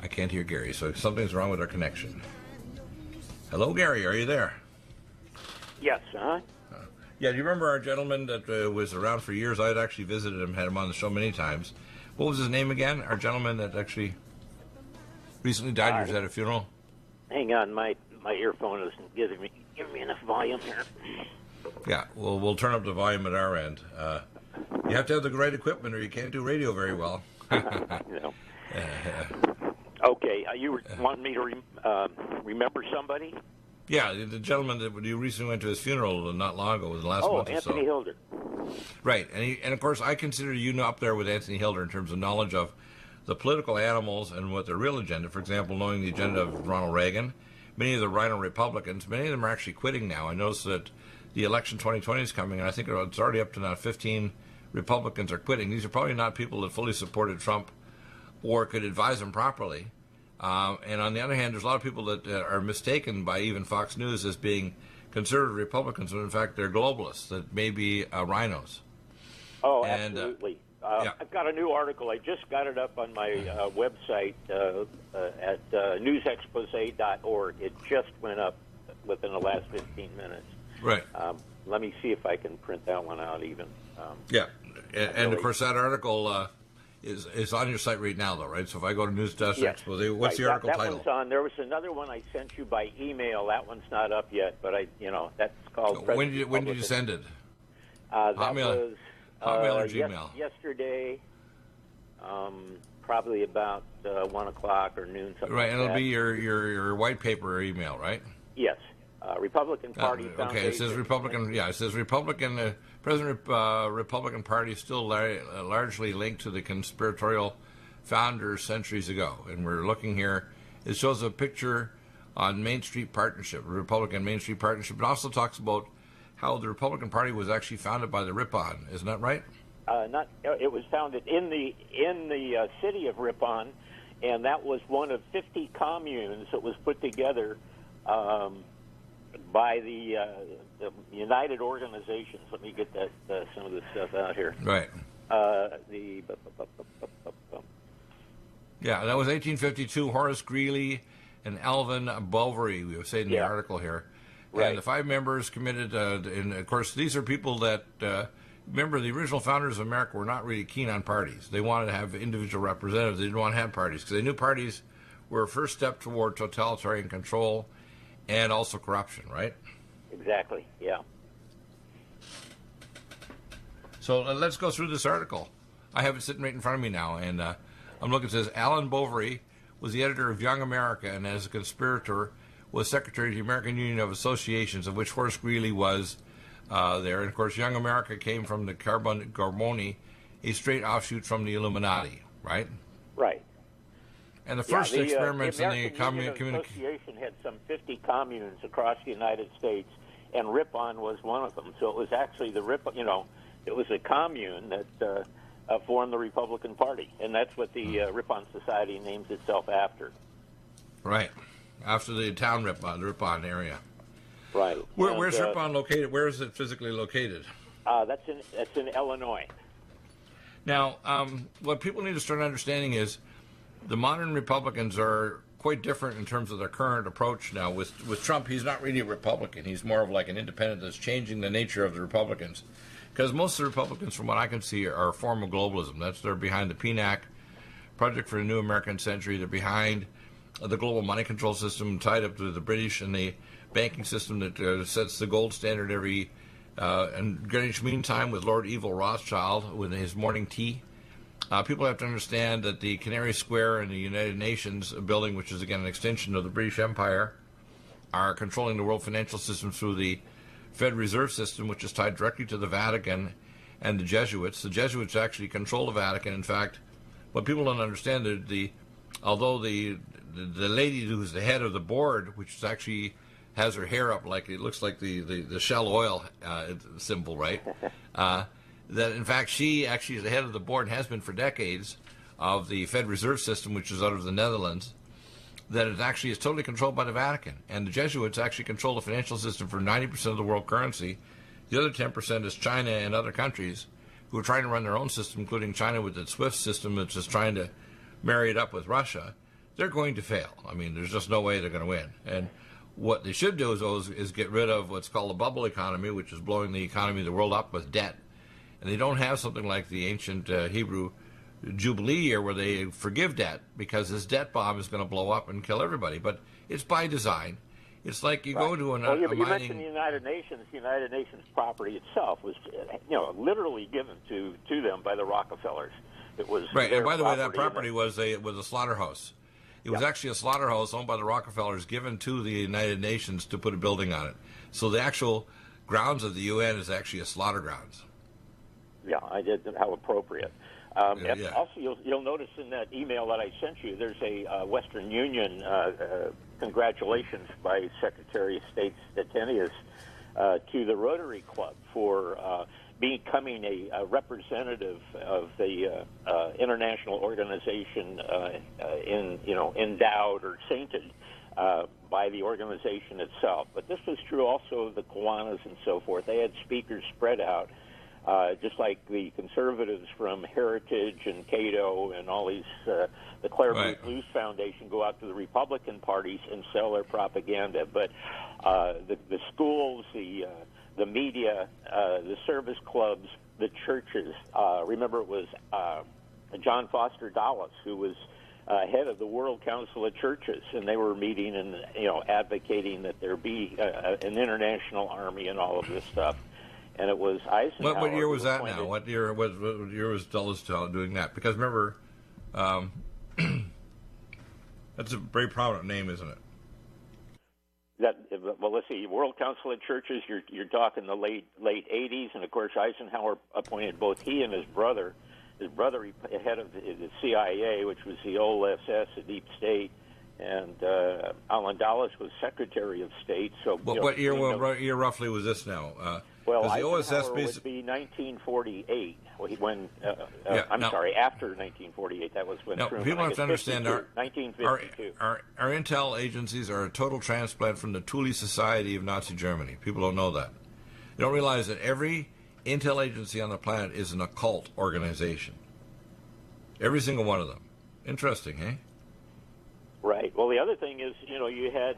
I can't hear Gary, so something's wrong with our connection. Hello, Gary, are you there? Yes, Yeah, do you remember our gentleman that was around for years? I had actually visited him, had him on the show many times. What was his name again? Our gentleman that actually recently died. He was at a funeral. Hang on, my earphone isn't giving me enough volume here. Yeah, well, we'll turn up the volume at our end. You have to have the right equipment, or you can't do radio very well. No. Okay, you want me to remember somebody? Yeah, the gentleman that you recently went to his funeral not long ago, was the last month or so. Anthony Hilder. Right, and of course I consider you up there with Anthony Hilder in terms of knowledge of the political animals and what their real agenda. For example, knowing the agenda of Ronald Reagan. Many of the Rhino Republicans, many of them are actually quitting now. I noticed that the election 2020 is coming, and I think it's already up to now 15 Republicans are quitting. These are probably not people that fully supported Trump or could advise him properly. And on the other hand, there's a lot of people that are mistaken by even Fox News as being conservative Republicans, when in fact they're globalists, that may be rhinos. Oh, absolutely. Yeah. I've got a new article. I just got it up on my website at newsexpose.org. It just went up within the last 15 minutes. Right. Let me see if I can print that one out even. And of course that article is on your site right now, though, right? So if I go to News Desk Expose, what's the article title? That one's on. There was another one I sent you by email. That one's not up yet, but that's called. When did you send it? That was Hotmail or Gmail? Yesterday, probably about 1 o'clock or noon, something right, like and it'll that. be your white paper email, right? Yes. Republican Party Foundation. Okay, it says Republican. Yeah, it says Republican. President Republican Party is still largely linked to the conspiratorial founders centuries ago. And we're looking here. It shows a picture on Main Street Partnership, Republican Main Street Partnership. It also talks about how the Republican Party was actually founded by the Ripon. Isn't that right? It was founded in the city of Ripon, and that was one of 50 communes that was put together by the United Organizations. Let me get some of this stuff out here. Right. Yeah, that was 1852. Horace Greeley and Alvin Bovary, we were saying in the article here. Right. And the 5 members committed, and of course, these are people that, remember, the original founders of America were not really keen on parties. They wanted to have individual representatives. They didn't want to have parties because they knew parties were a first step toward totalitarian control and also corruption, right? Exactly, yeah. So let's go through this article. I have it sitting right in front of me now, and I'm looking. It says, Alan Bovary was the editor of Young America, and as a conspirator was secretary of the American Union of Associations, of which Horace Greeley was there. And, of course, Young America came from the Carboni, a straight offshoot from the Illuminati, right? Right. And the first experiments in the American Association had some 50 communes across the United States, and Ripon was one of them. So it was actually the Ripon, it was a commune that formed the Republican Party, and that's what the Ripon Society names itself after. Right, after the town Ripon, the Ripon area. Right. Where's Ripon located? Where is it physically located? That's in Illinois. Now, what people need to start understanding is the modern Republicans are quite different in terms of their current approach now. With Trump, he's not really a Republican. He's more of like an independent that's changing the nature of the Republicans. Because most of the Republicans, from what I can see, are a form of globalism. They're behind the PNAC, Project for a New American Century. They're behind the global money control system tied up to the British and the banking system that sets the gold standard every and Greenwich Mean Time with Lord Evil Rothschild with his morning tea. People have to understand that the Canary Square and the United Nations building, which is again an extension of the British Empire, are controlling the world financial system through the Fed Reserve System, which is tied directly to the Vatican and the Jesuits. The Jesuits actually control the Vatican. In fact, what people don't understand is although the lady who's the head of the board, which is actually has her hair up like it looks like the Shell Oil symbol, right? That in fact she actually is the head of the board and has been for decades of the Fed Reserve System, which is out of the Netherlands. That it actually is totally controlled by the Vatican, and the Jesuits actually control the financial system for 90% of the world currency. The other 10% is China and other countries who are trying to run their own system, including China with its SWIFT system, which is trying to marry it up with Russia they're going to fail. I mean, there's just no way they're going to win. And what they should do is get rid of what's called the bubble economy, which is blowing the economy of the world up with debt. And they don't have something like the ancient Hebrew Jubilee year where they forgive debt, because this debt bomb is going to blow up and kill everybody. But it's by design. It's like you go to a you mining... mentioned the United Nations. The United Nations property itself was, literally given to them by the Rockefellers. It was right. And by the way, that property property was a slaughterhouse. It was actually a slaughterhouse owned by the Rockefellers, given to the United Nations to put a building on it. So the actual grounds of the UN is actually a slaughter grounds. Yeah, I did. How appropriate. Yeah. Also, you'll notice in that email that I sent you, there's a Western Union congratulations by Secretary of State Stettinius to the Rotary Club for becoming a representative of the international organization endowed or sainted by the organization itself. But this was true also of the Kiwanis and so forth. They had speakers spread out. Just like the conservatives from Heritage and Cato and all these, the Clare Boothe Luce Foundation go out to the Republican parties and sell their propaganda. But the schools, the media, the service clubs, the churches. Remember, it was John Foster Dulles who was head of the World Council of Churches, and they were meeting and advocating that there be an international army and all of this stuff. And it was Eisenhower. What year was that now? What year was Dulles doing that? Because remember, that's a very prominent name, isn't it? Well, let's see. World Council of Churches. You're talking the late '80s, and of course Eisenhower appointed both he and his brother. His brother, head of the CIA, which was the old SS, the deep state, and Alan Dulles was Secretary of State. So, what year roughly was this now? Well, the Eisenhower would be 1948. When sorry, after 1948. That was when. Now, Truman, people have to understand 1952. Our intel agencies are a total transplant from the Thule Society of Nazi Germany. People don't know that. They don't realize that every intel agency on the planet is an occult organization. Every single one of them. Interesting, eh? Right. Well, the other thing is, you had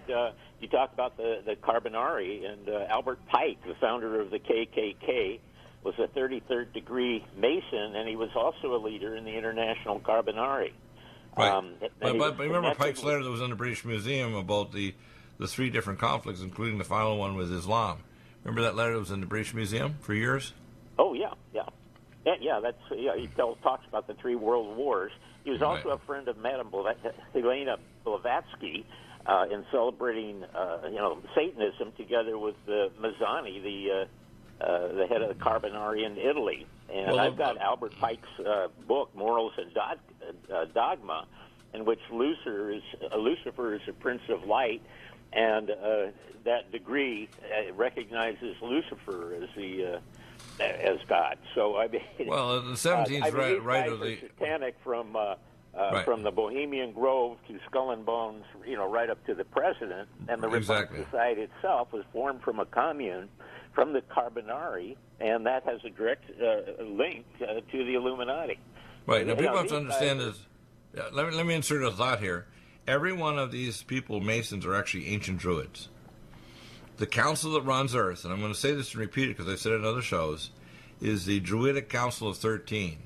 you talked about the Carbonari, and Albert Pike, the founder of the KKK, was a 33rd degree Mason, and he was also a leader in the International Carbonari. Right. But remember Pike's letter that was in the British Museum about the three different conflicts, including the final one with Islam. Remember that letter that was in the British Museum for years? Oh, yeah. He talks about the three world wars. He was also a friend of Madame Helena Blavatsky in celebrating, Satanism together with Mazzani, the head of the Carbonari in Italy. And I've got Albert Pike's book, Morals and Dogma, in which Lucifer is a prince of light, and that degree recognizes Lucifer as God. So I mean, the 17th right of the satanic from the Bohemian Grove to Skull and Bones, right up to the president. And the Republican Society itself was formed from a commune from the Carbonari, and that has a direct link to the Illuminati. Right. Now, people have to understand this. Let me insert a thought here. Every one of these people, Masons, are actually ancient Druids. The council that runs Earth, and I'm going to say this and repeat it because I've said it in other shows, is the Druidic Council of 13.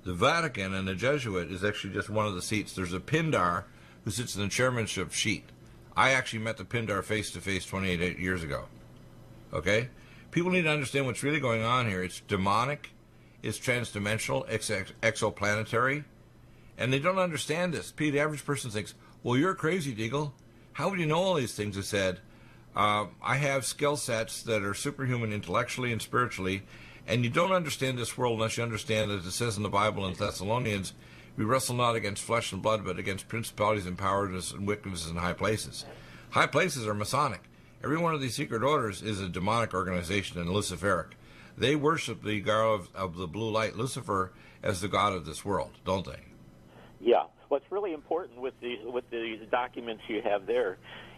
The Vatican and the Jesuit is actually just one of the seats. There's a Pindar who sits in the chairmanship seat. I actually met the Pindar face-to-face 28 years ago. Okay? People need to understand what's really going on here. It's demonic, it's transdimensional, it's exoplanetary, and they don't understand this. The average person thinks, well, you're crazy, Deagle. How would you know all these things? I said, I have skill sets that are superhuman intellectually and spiritually, and you don't understand this world unless you understand that it says in the Bible in Thessalonians, we wrestle not against flesh and blood, but against principalities and powers and wickedness in high places. High places are Masonic. Every one of these secret orders is a demonic organization and Luciferic. They worship the god of the blue light, Lucifer, as the god of this world, don't they? Yeah. What's really important with the documents you have there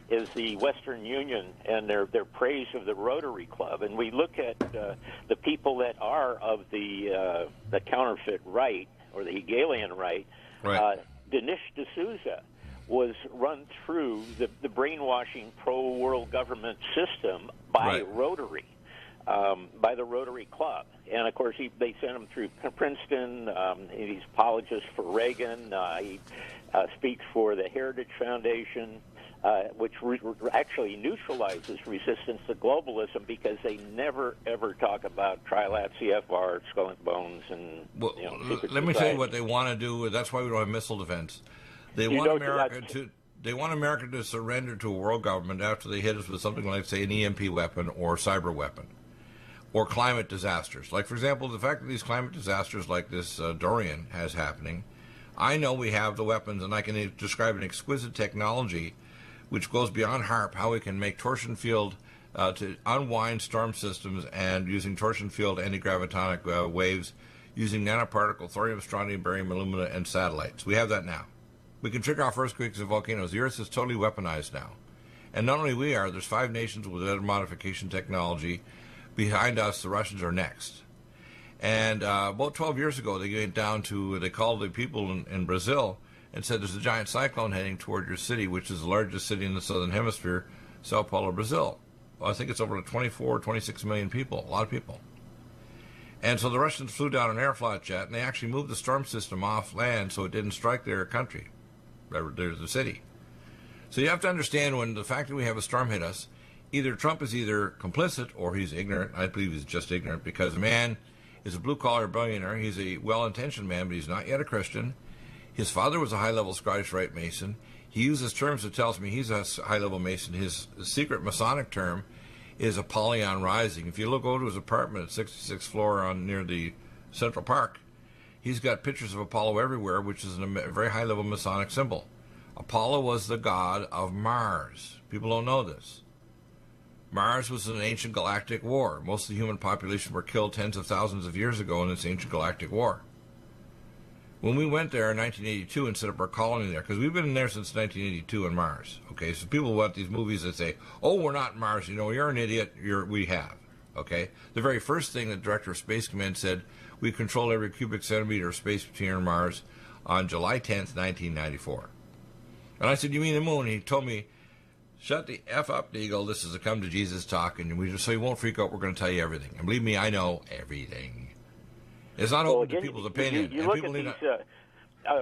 is the Western Union and their praise of the Rotary Club. And we look at the people that are of the counterfeit right, or the Hegelian right. Dinesh D'Souza was run through the brainwashing pro-world government system by Rotary, by the Rotary Club. And, of course, they sent him through Princeton. He's apologist for Reagan. He speaks for the Heritage Foundation, which actually neutralizes resistance to globalism because they never, ever talk about Trilat, CFR, Skull and Bones, and let me tell you what they want to do. That's why we don't have missile defense. They want America to surrender to a world government after they hit us with something like, say, an EMP weapon or cyber weapon or climate disasters. Like, for example, the fact that these climate disasters like this Dorian has happening, I know we have the weapons, and I can describe an exquisite technology which goes beyond HARP, how we can make torsion field to unwind storm systems and using torsion field anti-gravitonic waves using nanoparticle, thorium, strontium, barium, alumina, and satellites. We have that now. We can trigger off earthquakes and volcanoes. The Earth is totally weaponized now. And not only we are, there's 5 nations with weather modification technology. Behind us, the Russians are next. And about 12 years ago, they went down to, they called the people in Brazil and said there's a giant cyclone heading toward your city, which is the largest city in the southern hemisphere, Sao Paulo, Brazil. Well, I think it's over 24, 26 million people, a lot of people. And so the Russians flew down an airfloat jet, and they actually moved the storm system off land so it didn't strike their country, the city. So you have to understand, when the fact that we have a storm hit us, either Trump is either complicit or he's ignorant. I believe he's just ignorant, because the man is a blue-collar billionaire. He's a well-intentioned man, but he's not yet a Christian. His father was a high-level Scottish Rite Mason. He uses terms that tells me he's a high-level Mason. His secret Masonic term is Apollyon Rising. If you look over to his apartment at 66th floor near the Central Park, he's got pictures of Apollo everywhere, which is a very high-level Masonic symbol. Apollo was the god of Mars. People don't know this. Mars was an ancient galactic war. Most of the human population were killed tens of thousands of years ago in this ancient galactic war. When we went there in 1982 and set up our colony there, because we've been there since 1982 on Mars, okay? So people want these movies that say, oh, we're not in Mars, you're an idiot, we have, okay? The very first thing the director of Space Command said, we control every cubic centimeter of space between here and Mars on July 10th, 1994. And I said, you mean the moon? And he told me, shut the F up, Deagle, this is a come to Jesus talk, and so you won't freak out, weere going to tell you everything. And believe me, I know everything. It's not open to people's opinion. You look at these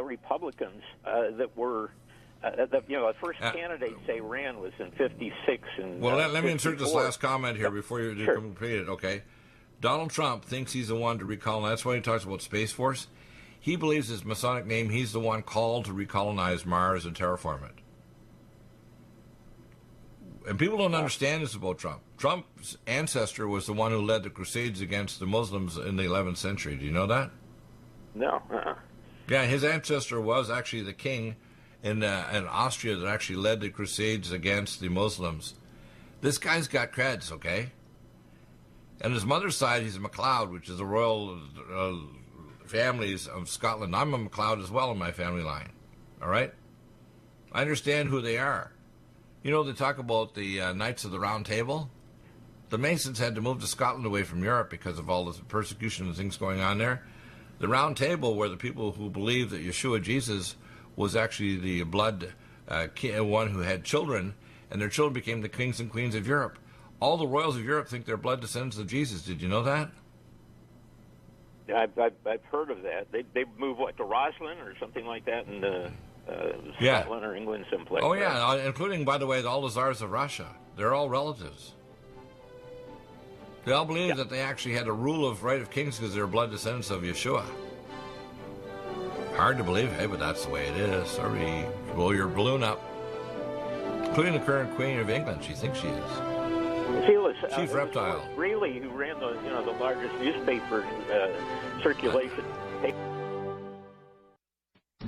Republicans that were, the first candidates they ran was in 56 and well, let me insert this last comment here before you complete it, okay? Donald Trump thinks he's the one to recolonize. That's why he talks about Space Force. He believes his Masonic name, he's the one called to recolonize Mars and terraform it. And people don't understand this about Trump. Trump's ancestor was the one who led the Crusades against the Muslims in the 11th century. Do you know that? No. Yeah, his ancestor was actually the king in Austria that actually led the Crusades against the Muslims. This guy's got creds, okay? And his mother's side, he's a MacLeod, which is the royal families of Scotland. I'm a MacLeod as well in my family line, all right? I understand who they are. You know, they talk about the Knights of the Round Table. The Masons had to move to Scotland away from Europe because of all the persecution and things going on there. The Round Table were the people who believed that Yeshua, Jesus, was actually the blood one who had children, and their children became the kings and queens of Europe. All the royals of Europe think they're blood descendants of Jesus. Did you know that? I've heard of that. They move, to Roslyn or something like that in Scotland or England someplace. Oh, yeah, including, by the way, all the czars of Russia. They're all relatives. They all believe that they actually had a rule of right of kings because they're blood descendants of Yeshua. Hard to believe, hey, but that's the way it is. Sorry, blow your balloon up. Including the current Queen of England, she thinks she is. Chief reptile. Really, who ran the largest newspaper circulation.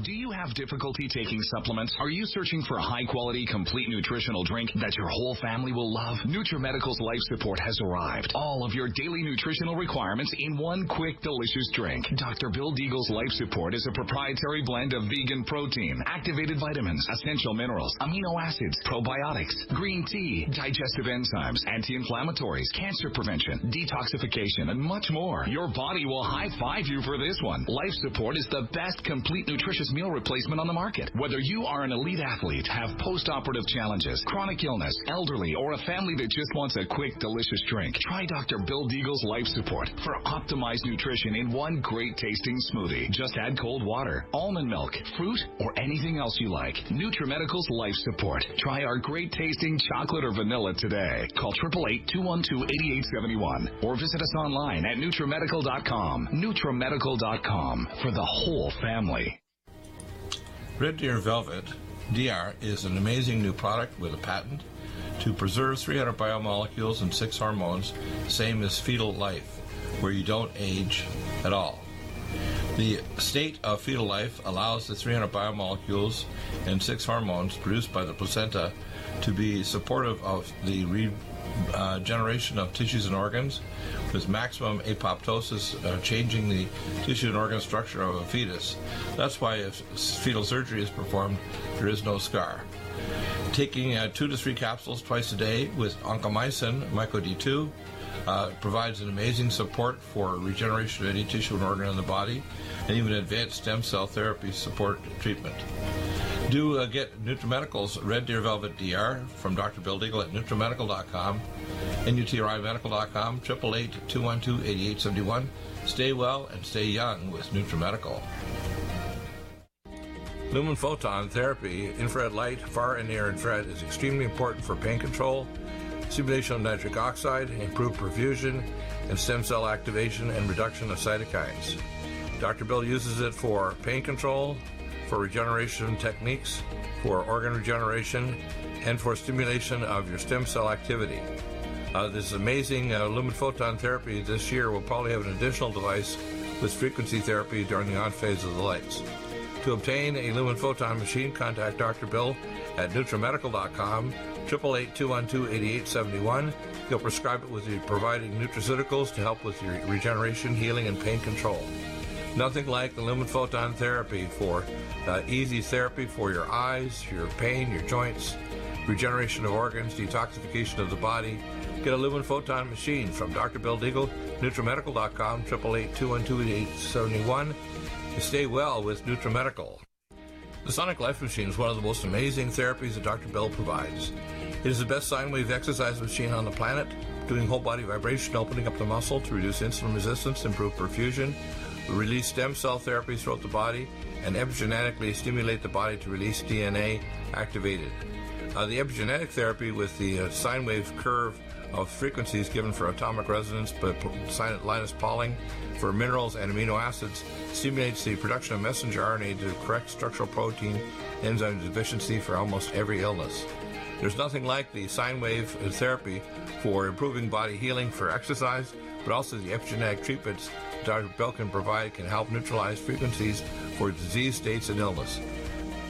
Do you have difficulty taking supplements? Are you searching for a high-quality, complete nutritional drink that your whole family will love? NutriMedical's Life Support has arrived. All of your daily nutritional requirements in one quick, delicious drink. Dr. Bill Deagle's Life Support is a proprietary blend of vegan protein, activated vitamins, essential minerals, amino acids, probiotics, green tea, digestive enzymes, anti-inflammatories, cancer prevention, detoxification, and much more. Your body will high-five you for this one. Life Support is the best complete nutritious meal replacement replacement on the market. Whether you are an elite athlete, have post-operative challenges, chronic illness, elderly, or a family that just wants a quick, delicious drink, try Dr. Bill Deagle's Life Support for optimized nutrition in one great tasting smoothie. Just add cold water, almond milk, fruit, or anything else you like. NutriMedical's Life Support. Try our great tasting chocolate or vanilla today. Call 888-212-8871 or visit us online at NutriMedical.com. NutriMedical.com for the whole family. Red Deer Velvet DR is an amazing new product with a patent to preserve 300 biomolecules and 6 hormones, same as fetal life, where you don't age at all. The state of fetal life allows the 300 biomolecules and 6 hormones produced by the placenta to be supportive of the regeneration of tissues and organs, with maximum apoptosis, changing the tissue and organ structure of a fetus. That's why if fetal surgery is performed, there is no scar. Taking 2 to 3 capsules twice a day with oncomycin, myco-D2, provides an amazing support for regeneration of any tissue and organ in the body, and even advanced stem cell therapy support treatment. Do get NutriMedical's Red Deer Velvet DR from Dr. Bill Deagle at NutriMedical.com, NutriMedical.com, 888-212-8871. Stay well and stay young with NutriMedical. Lumen photon therapy, infrared light, far and near infrared, is extremely important for pain control, stimulation of nitric oxide, improved perfusion, and stem cell activation and reduction of cytokines. Dr. Bill uses it for pain control, for regeneration techniques, for organ regeneration, and for stimulation of your stem cell activity. This amazing lumen photon therapy this year will probably have an additional device with frequency therapy during the on phase of the lights. To obtain a lumen photon machine, contact Dr. Bill at NutriMedical.com, 888-212-8871. He'll prescribe it with the providing nutraceuticals to help with your regeneration, healing, and pain control. Nothing like the lumen photon therapy for easy therapy for your eyes, your pain, your joints, regeneration of organs, detoxification of the body. Get a lumen photon machine from Dr. Bill Deagle, NutriMedical.com, 888-212-8871. Stay well with NutriMedical. The Sonic Life Machine is one of the most amazing therapies that Dr. Bill provides. It is the best sine wave exercise machine on the planet, doing whole body vibration, opening up the muscle to reduce insulin resistance, improve perfusion, release stem cell therapies throughout the body, and epigenetically stimulate the body to release DNA activated. The epigenetic therapy with the sine wave curve of frequencies given for atomic resonance, but Linus Pauling for minerals and amino acids, stimulates the production of messenger RNA to correct structural protein enzyme deficiency for almost every illness. There's nothing like the sine wave therapy for improving body healing for exercise, but also the epigenetic treatments Dr. Bill can provide can help neutralize frequencies for disease states and illness.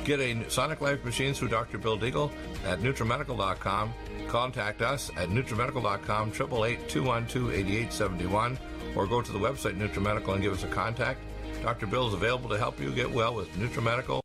Get a Sonic Life machine through Dr. Bill Deagle at NutriMedical.com. Contact us at NutriMedical.com, 888-212-8871, or go to the website NutriMedical and give us a contact. Dr. Bill is available to help you get well with NutriMedical.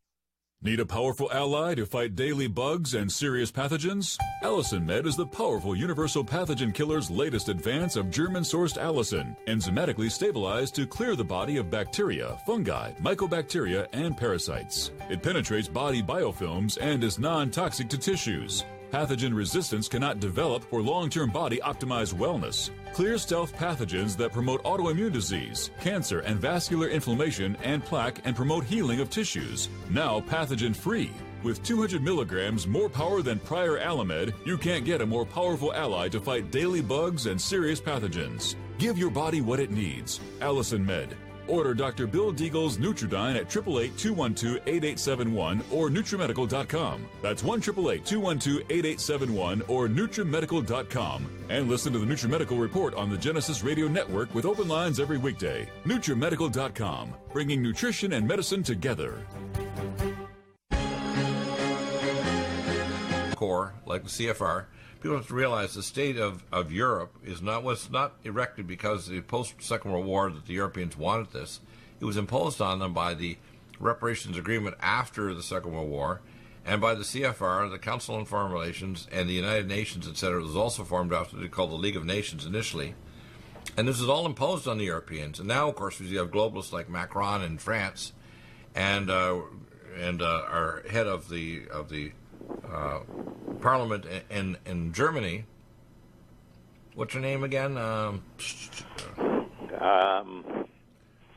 Need a powerful ally to fight daily bugs and serious pathogens? Allicin Med is the powerful universal pathogen killer's latest advance of German-sourced allicin, enzymatically stabilized to clear the body of bacteria, fungi, mycobacteria, and parasites. It penetrates body biofilms and is non-toxic to tissues. Pathogen resistance cannot develop for long-term body-optimized wellness. Clear stealth pathogens that promote autoimmune disease, cancer and vascular inflammation and plaque and promote healing of tissues. Now pathogen-free. With 200 milligrams more power than prior Alamed, you can't get a more powerful ally to fight daily bugs and serious pathogens. Give your body what it needs. Allicin Med. Order Dr. Bill Deagle's Nutridyne at 888-212-8871 or NutriMedical.com. That's 1-888-212-8871 or NutriMedical.com. And listen to the NutriMedical Report on the Genesis Radio Network with open lines every weekday. NutriMedical.com, bringing nutrition and medicine together. Core, like the CFR, people have to realize the state of Europe was not erected because the post-Second World War that the Europeans wanted this. It was imposed on them by the reparations agreement after the Second World War, and by the CFR, the Council on Foreign Relations, and the United Nations, etc. It was also formed after they called the League of Nations initially. And this is all imposed on the Europeans. And now, of course, you have globalists like Macron in France, and our head of the parliament in Germany. What's her name again? My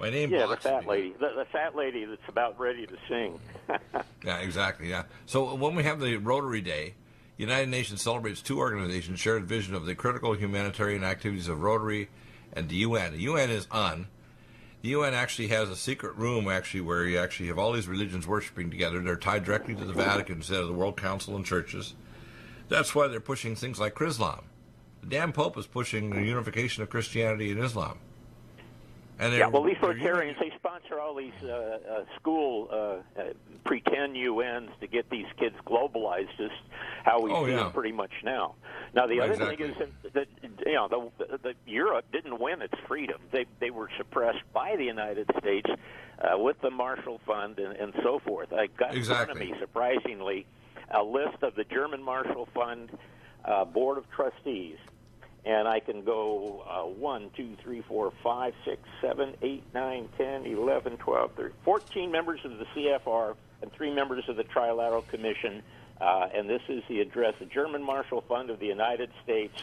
name. Yeah, the fat lady. The fat lady that's about ready to sing. Yeah, exactly. Yeah. So when we have the Rotary Day, United Nations celebrates two organizations' shared vision of the critical humanitarian activities of Rotary and the UN. The UN is on. The UN actually has a secret room where you actually have all these religions worshiping together. They're tied directly to the Vatican instead of the World Council and churches. That's why they're pushing things like Islam. The damn Pope is pushing the unification of Christianity and Islam. And yeah, well, these libertarians, they sponsor all these school pretend UNs to get these kids globalized, just how we see them pretty much now. Now, the other thing is that the Europe didn't win its freedom. They were suppressed by the United States with the Marshall Fund and so forth. I got in front of me, surprisingly, a list of the German Marshall Fund Board of Trustees. And I can go 1, 2, 3, 4, 5, 6, 7, 8, 9, 10, 11, 12, 13, 14 members of the CFR and 3 members of the Trilateral Commission. And this is the address, the German Marshall Fund of the United States,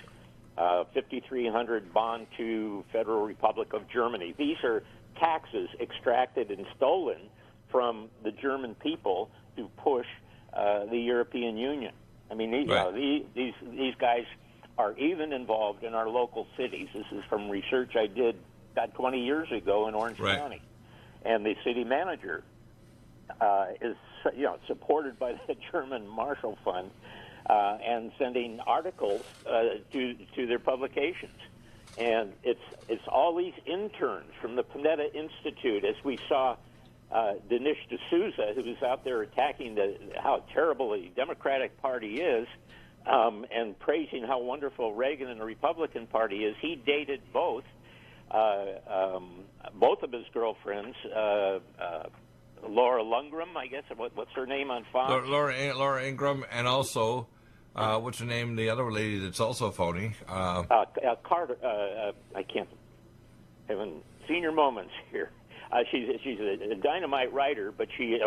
5300 Bonn to Federal Republic of Germany. These are taxes extracted and stolen from the German people to push the European Union. I mean, these guys are even involved in our local cities. This is from research I did about 20 years ago in Orange County. And the city manager is supported by the German Marshall Fund and sending articles to their publications. And it's all these interns from the Panetta Institute, as we saw Dinesh D'Souza, who was out there attacking how terrible the Democratic Party is, and praising how wonderful Reagan and the Republican Party is. He dated both of his girlfriends, Laura Lundgren, I guess. What's her name on Fox? Laura Ingraham, and also, what's her name? The other lady that's also phony. Carter. I can't. Having senior moments here. She's a dynamite writer, but she's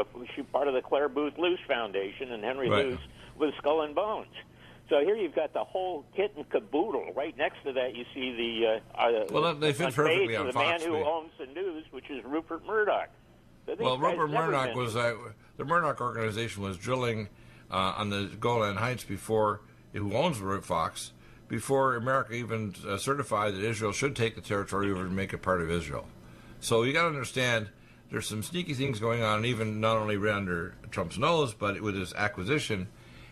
part of the Claire Booth Luce Foundation, and Henry Luce was Skull and Bones. So here you've got the whole kit and caboodle. Right next to that, you see they fit perfectly on the Fox. Man who owns the news, which is Rupert Murdoch. Well, Rupert Murdoch was the Murdoch organization was drilling on the Golan Heights before, who owns Fox, before America even certified that Israel should take the territory over and make it part of Israel. So you got to understand, there's some sneaky things going on, even not only under Trump's nose, but with his acquisition.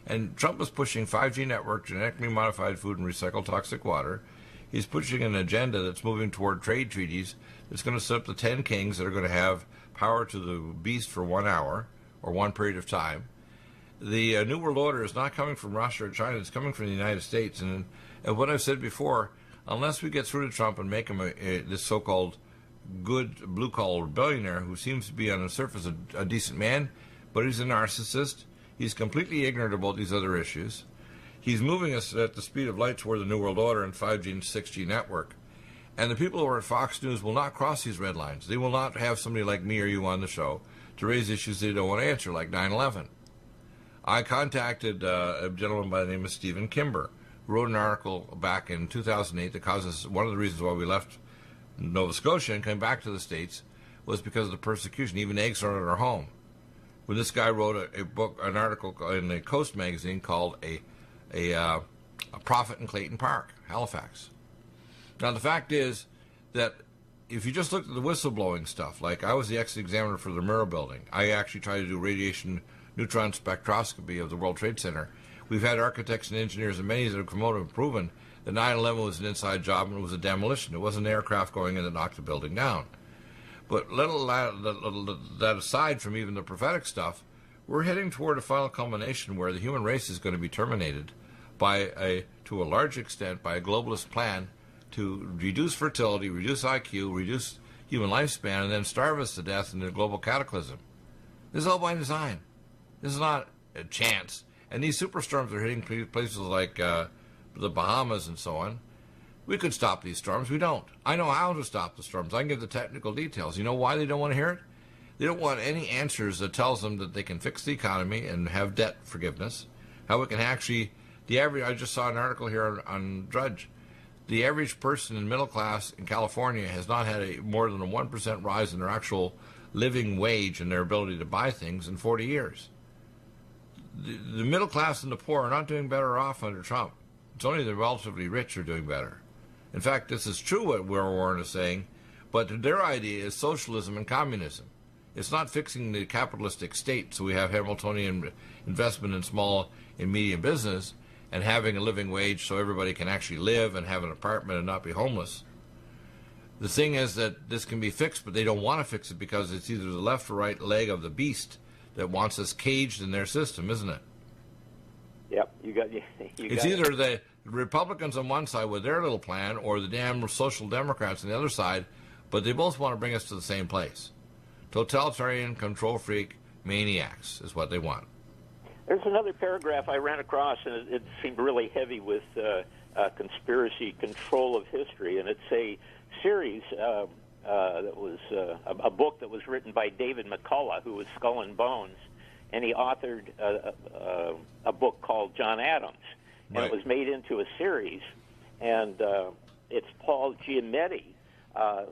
And Trump is pushing 5G network, genetically modified food, and recycled toxic water. He's pushing an agenda that's moving toward trade treaties that's going to set up the 10 kings that are going to have power to the beast for 1 hour or one period of time. The New World Order is not coming from Russia or China. It's coming from the United States. And what I've said before, unless we get through to Trump and make him this so-called good blue-collar billionaire who seems to be on the surface a decent man, but he's a narcissist. He's completely ignorant about these other issues. He's moving us at the speed of light toward the New World Order and 5G and 6G network. And the people who are at Fox News will not cross these red lines. They will not have somebody like me or you on the show to raise issues they don't want to answer, like 9/11. I contacted a gentleman by the name of Stephen Kimber, who wrote an article back in 2008 that causes one of the reasons why we left Nova Scotia and came back to the States was because of the persecution, even eggs thrown at our home. When this guy wrote an article in the Coast magazine called a Prophet in Clayton Park, Halifax. Now, the fact is that if you just looked at the whistleblowing stuff, like I was the ex-examiner for the Murrah building. I actually tried to do radiation neutron spectroscopy of the World Trade Center. We've had architects and engineers and many that have come out and proven that 9/11 was an inside job and it was a demolition. It wasn't an aircraft going in that knocked the building down. But that aside from even the prophetic stuff, we're heading toward a final culmination where the human race is going to be terminated to a large extent by a globalist plan to reduce fertility, reduce IQ, reduce human lifespan, and then starve us to death in a global cataclysm. This is all by design. This is not a chance. And these superstorms are hitting places like the Bahamas and so on. We could stop these storms. We don't. I know how to stop the storms. I can give the technical details. You know why they don't want to hear it? They don't want any answers that tells them that they can fix the economy and have debt forgiveness. How we can actually, I just saw an article here on Drudge. The average person in middle class in California has not had more than a 1% rise in their actual living wage and their ability to buy things in 40 years. The middle class and the poor are not doing better off under Trump. It's only the relatively rich are doing better. In fact, this is true what Warren is saying, but their idea is socialism and communism. It's not fixing the capitalistic state, so we have Hamiltonian investment in small and medium business and having a living wage so everybody can actually live and have an apartment and not be homeless. The thing is that this can be fixed, but they don't want to fix it because it's either the left or right leg of the beast that wants us caged in their system, isn't it? Yep, It's either the Republicans on one side with their little plan or the damn Social Democrats on the other side, but they both want to bring us to the same place. Totalitarian, control freak maniacs is what they want. There's another paragraph I ran across, and it seemed really heavy with conspiracy control of history, and it's a series that was a book that was written by David McCullough, who was Skull and Bones, and he authored a book called John Adams, and right. It was made into a series, and it's Paul Giamatti,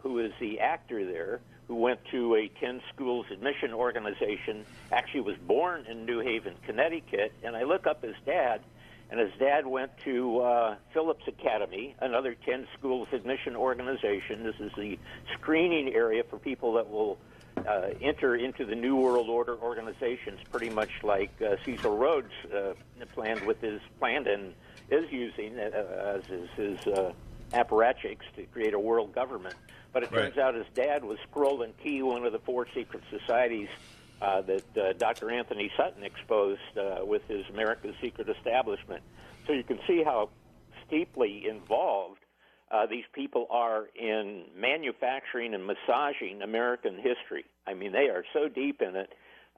who is the actor there, who went to a 10-schools admission organization, actually was born in New Haven, Connecticut, and I look up his dad, and his dad went to Phillips Academy, another 10-schools admission organization. This is the screening area for people that will enter into the New World Order organizations, pretty much like Cecil Rhodes planned and is using as is his apparatchiks to create a world government. But it turns out his dad was Scroll and Key, one of the 4 secret societies that Dr. Anthony Sutton exposed with his America's Secret Establishment. So you can see how steeply involved these people are in manufacturing and massaging American history. I mean, they are so deep in it.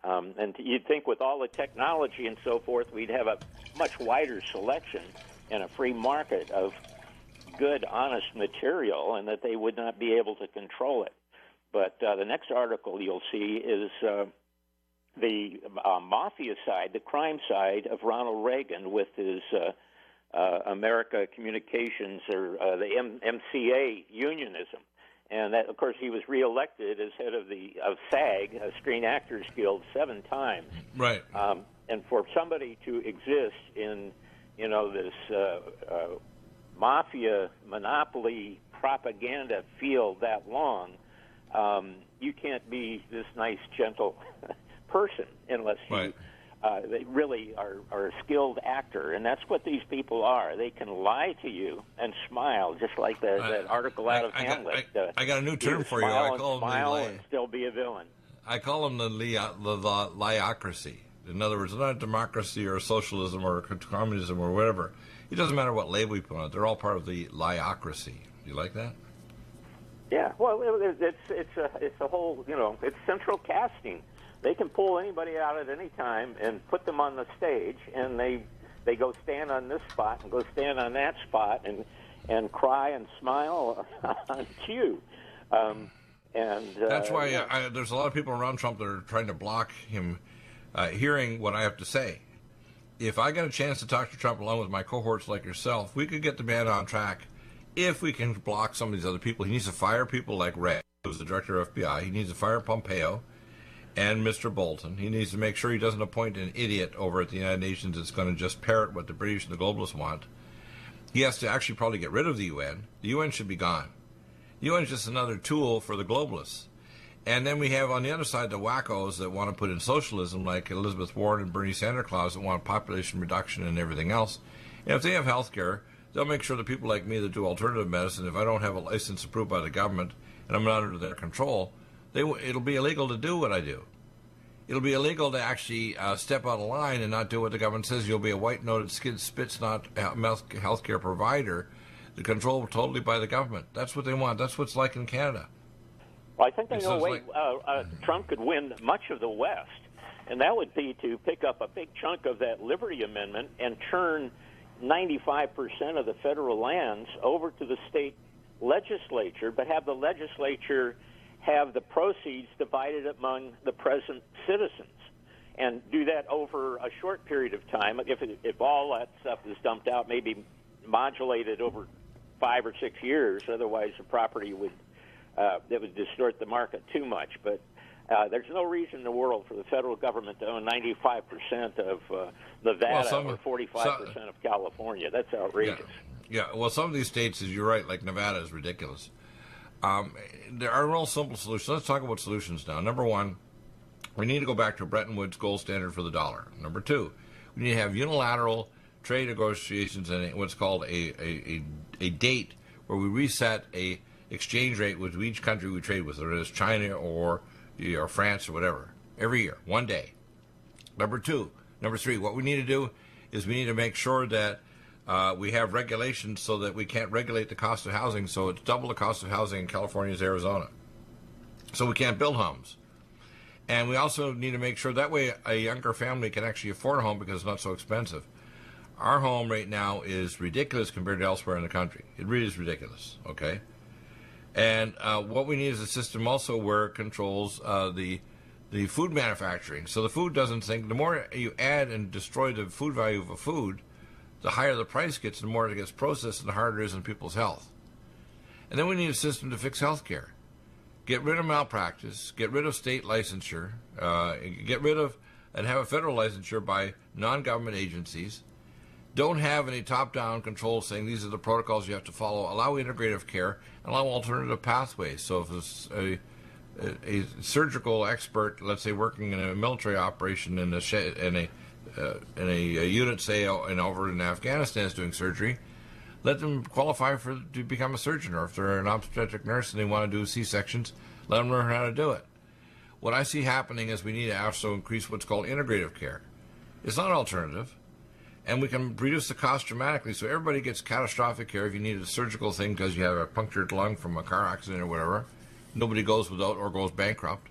And you'd think with all the technology and so forth, we'd have a much wider selection and a free market of good, honest material, and that they would not be able to control it. But the next article you'll see is the mafia side, the crime side of Ronald Reagan with his America Communications, or the MCA unionism. And that, of course, he was reelected as head of SAG, Screen Actors Guild, 7 times. Right. And for somebody to exist in, this mafia monopoly propaganda field that long, you can't be this nice, gentle person unless you they really are a skilled actor, and that's what these people are. They can lie to you and smile, just like that article out of Hamlet. I got a new term for you. I call them and still be a villain. I call them the liocracy. In other words, not a democracy or socialism or communism or whatever. It doesn't matter what label you put on it. They're all part of the liocracy. Do you like that? Yeah. Well, it's a whole, it's central casting. They can pull anybody out at any time and put them on the stage, and they go stand on this spot and go stand on that spot and cry and smile on cue. That's why there's a lot of people around Trump that are trying to block him hearing what I have to say. If I get a chance to talk to Trump along with my cohorts like yourself, we could get the man on track if we can block some of these other people. He needs to fire people like Wray, who's the director of FBI. He needs to fire Pompeo and Mr. Bolton. He needs to make sure he doesn't appoint an idiot over at the United Nations that's going to just parrot what the British and the globalists want. He has to actually probably get rid of the UN. The UN should be gone. The UN is just another tool for the globalists. And then we have on the other side the wackos that want to put in socialism, like Elizabeth Warren and Bernie Sanders that want population reduction and everything else. And if they have health care, they'll make sure that people like me that do alternative medicine, if I don't have a license approved by the government and I'm not under their control, it'll be illegal to do what I do. It'll be illegal to actually step out of line and not do what the government says. You'll be a white-noted, spit-snot health care provider, controlled totally by the government. That's what they want. That's what it's like in Canada. Well, I think they know a way Trump could win much of the West, and that would be to pick up a big chunk of that Liberty Amendment and turn 95% of the federal lands over to the state legislature, but have the legislature have the proceeds divided among the present citizens, and do that over a short period of time. If all that stuff is dumped out, maybe modulated over 5 or 6 years. Otherwise, the property would distort the market too much. But there's no reason in the world for the federal government to own 95% of Nevada or 45% of California. That's outrageous. Yeah, well, some of these states, as you're right, like Nevada, is ridiculous. There are real simple solutions. Let's talk about solutions now. Number one, we need to go back to Bretton Woods gold standard for the dollar. Number two, we need to have unilateral trade negotiations and what's called a date where we reset a exchange rate with each country we trade with, whether it is China or France or whatever, every year, one day. Number three, what we need to do is we need to make sure that we have regulations so that we can't regulate the cost of housing, so it's double the cost of housing in California as Arizona. So we can't build homes. And we also need to make sure that way a younger family can actually afford a home because it's not so expensive. Our home right now is ridiculous compared to elsewhere in the country. It really is ridiculous, okay? And what we need is a system also where it controls the food manufacturing. So the food doesn't think, the more you add and destroy the food value of a food, the higher the price gets, the more it gets processed, and the harder it is on people's health. And then we need a system to fix health care. Get rid of malpractice, get rid of state licensure, get rid of and have a federal licensure by non-government agencies. Don't have any top-down control saying these are the protocols you have to follow. Allow integrative care and allow alternative pathways. So if it's a surgical expert, let's say working in a military operation in a unit, say, over in Afghanistan is doing surgery, let them qualify to become a surgeon. Or if they're an obstetric nurse and they want to do C-sections, let them learn how to do it. What I see happening is we need to also increase what's called integrative care. It's not an alternative. And we can reduce the cost dramatically so everybody gets catastrophic care. If you need a surgical thing because you have a punctured lung from a car accident or whatever, nobody goes without or goes bankrupt.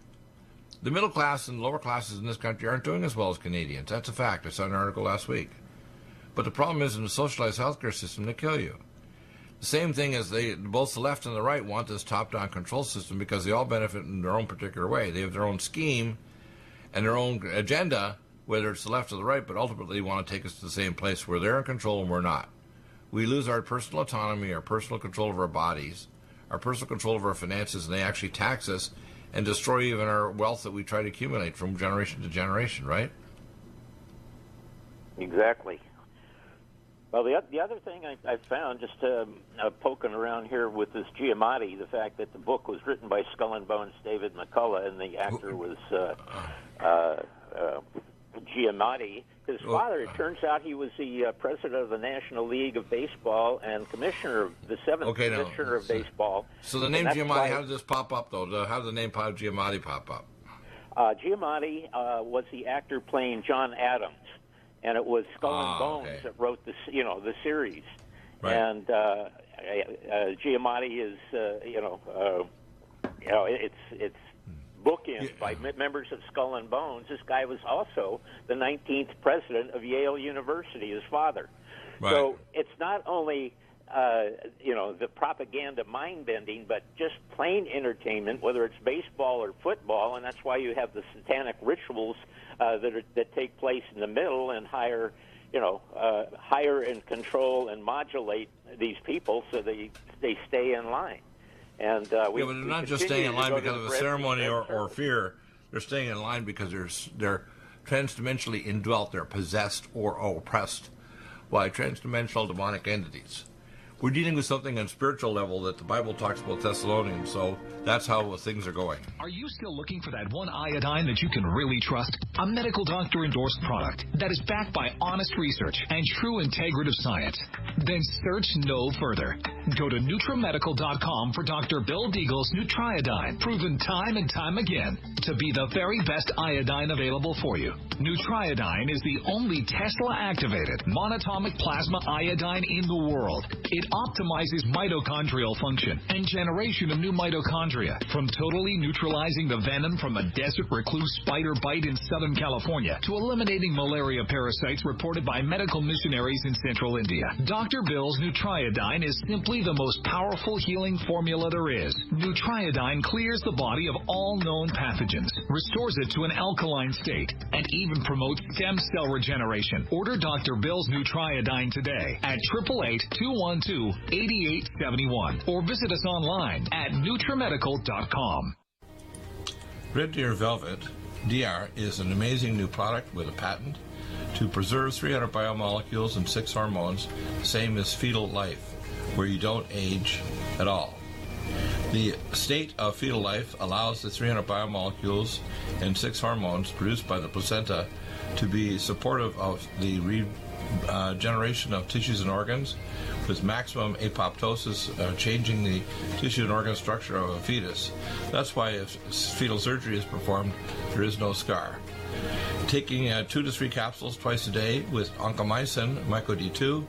The middle class and lower classes in this country aren't doing as well as Canadians. That's a fact. I saw an article last week. But the problem is in the socialized healthcare system, they kill you. The same thing as both the left and the right want this top-down control system because they all benefit in their own particular way. They have their own scheme and their own agenda, whether it's the left or the right, but ultimately they want to take us to the same place where they're in control and we're not. We lose our personal autonomy, our personal control of our bodies, our personal control of our finances, and they actually tax us and destroy even our wealth that we try to accumulate from generation to generation, right? Exactly. Well, the other thing I found, just poking around here with this Giamatti, the fact that the book was written by Skull and Bones David McCullough, and the actor was Giamatti. His father, it turns out he was the president of the National League of Baseball and commissioner of the seventh commissioner of baseball. So the name Giamatti, how did this pop up, though? How did the name Giamatti pop up? Giamatti was the actor playing John Adams, and it was Skull and Bones that wrote the series. Right. And Giamatti is it's bookends by members of Skull and Bones. This guy was also the 19th president of Yale University, his father. Right. So it's not only the propaganda mind-bending, but just plain entertainment, whether it's baseball or football, and that's why you have the satanic rituals that take place in the middle and hire and control and modulate these people so they stay in line. And but they're not just staying in line because of a ceremony or fear. They're staying in line because they're transdimensionally indwelt. They're possessed or oppressed by transdimensional demonic entities. We're dealing with something on spiritual level that the Bible talks about Thessalonians, so that's how things are going. Are you still looking for that one iodine that you can really trust? A medical doctor-endorsed product that is backed by honest research and true integrative science? Then search no further. Go to NutriMedical.com for Dr. Bill Deagle's Nutriodine, proven time and time again to be the very best iodine available for you. Nutriodine is the only Tesla-activated monatomic plasma iodine in the world. It optimizes mitochondrial function and generation of new mitochondria. From totally neutralizing the venom from a desert recluse spider bite in Southern California to eliminating malaria parasites reported by medical missionaries in Central India, Dr. Bill's Nutriodine is simply the most powerful healing formula there is. Nutriodine clears the body of all known pathogens, restores it to an alkaline state, and even promotes stem cell regeneration. Order Dr. Bill's Nutriodine today at 888-212-8871 or visit us online at NutriMedical.com. Red Deer Velvet DR is an amazing new product with a patent to preserve 300 biomolecules and 6 hormones, same as fetal life, where you don't age at all. The state of fetal life allows the 300 biomolecules and 6 hormones produced by the placenta to be supportive of the regeneration of tissues and organs, with maximum apoptosis, changing the tissue and organ structure of a fetus. That's why if fetal surgery is performed, there is no scar. Taking 2 to 3 capsules twice a day with oncomycin, myco-D2,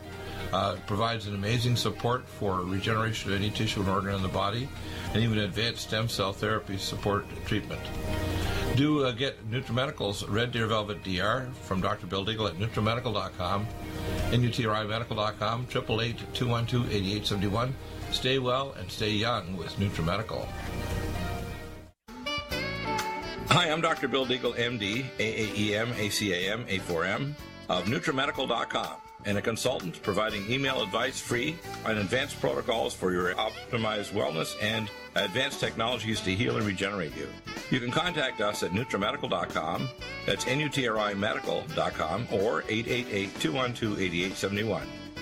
provides an amazing support for regeneration of any tissue and organ in the body, and even advanced stem cell therapy support treatment. Do get NutriMedical's Red Deer Velvet DR from Dr. Bill Deagle at NutriMedical.com, NutriMedical.com, 888-212-8871. Stay well and stay young with NutriMedical. Hi, I'm Dr. Bill Deagle, MD, AAEM, ACAM, A4M, of NutriMedical.com, and a consultant providing email advice free on advanced protocols for your optimized wellness and advanced technologies to heal and regenerate you. You can contact us at NutriMedical.com, that's NutriMedical.com, or 888-212-8871.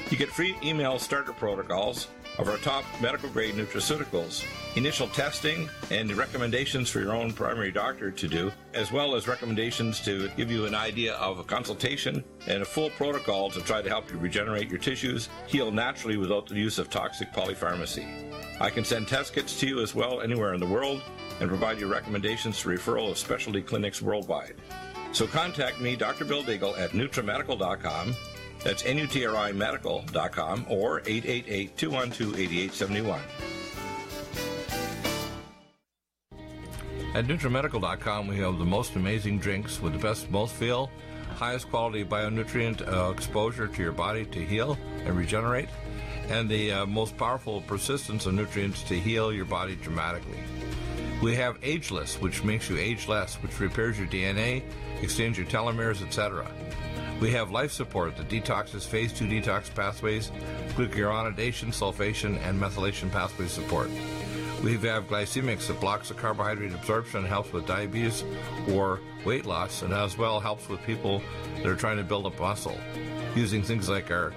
You get free email starter protocols of our top medical-grade nutraceuticals, initial testing, and recommendations for your own primary doctor to do, as well as recommendations to give you an idea of a consultation and a full protocol to try to help you regenerate your tissues, heal naturally without the use of toxic polypharmacy. I can send test kits to you as well anywhere in the world and provide you recommendations for referral of specialty clinics worldwide. So contact me, Dr. Bill Deagle, at NutriMedical.com. That's NutriMedical.com, or 888-212-8871. At NutriMedical.com, we have the most amazing drinks with the best mouthfeel, highest quality bionutrient exposure to your body to heal and regenerate, and the most powerful persistence of nutrients to heal your body dramatically. We have Ageless, which makes you age less, which repairs your DNA, extends your telomeres, etc. We have Life Support that detoxes phase 2 detox pathways, glucuronidation, sulfation, and methylation pathway support. We have Glycemics that blocks the carbohydrate absorption and helps with diabetes or weight loss, and as well helps with people that are trying to build up muscle, using things like our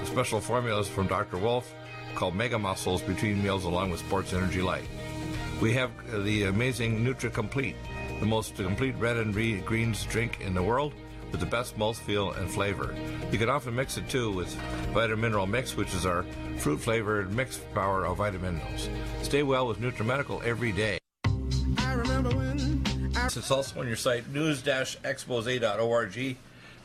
special formulas from Dr. Wolf called Mega Muscles between meals along with Sports Energy Light. We have the amazing Nutri-Complete, the most complete red and greens drink in the world, with the best mouthfeel and flavor. You can often mix it too with Vitamin Mineral Mix, which is our fruit-flavored mixed power of vitamin minerals. Stay well with NutriMedical every day. I remember when it's also on your site, news-expose.org.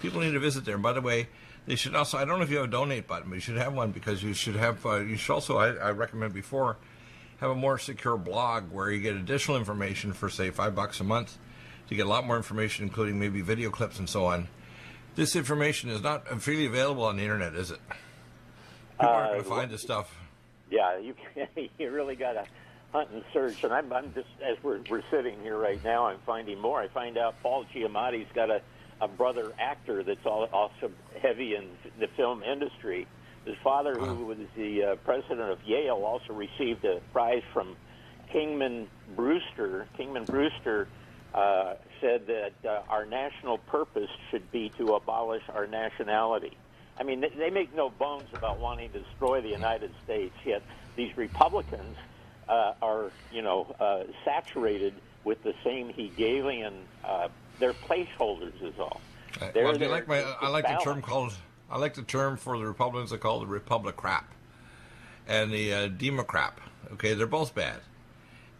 People need to visit there. And by the way, they should also, I don't know if you have a donate button, but you should have one, because you should have, you should also, I recommend before, have a more secure blog where you get additional information for, say, $5 a month. To get a lot more information, including maybe video clips and so on. This information is not freely available on the internet, is it? People aren't going to find this stuff. Yeah, you really got to hunt and search. And I'm just, as we're sitting here right now, I'm finding more. I find out Paul Giamatti's got a brother actor that's also heavy in the film industry. His father, who was the president of Yale, also received a prize from Kingman Brewster. Kingman Brewster said that our national purpose should be to abolish our nationality. I mean, they make no bones about wanting to destroy the United States, yet these Republicans are, saturated with the same Hegelian, they're placeholders is all. I like the term for the Republicans they call the Republic crap and the Democrat. Okay, they're both bad.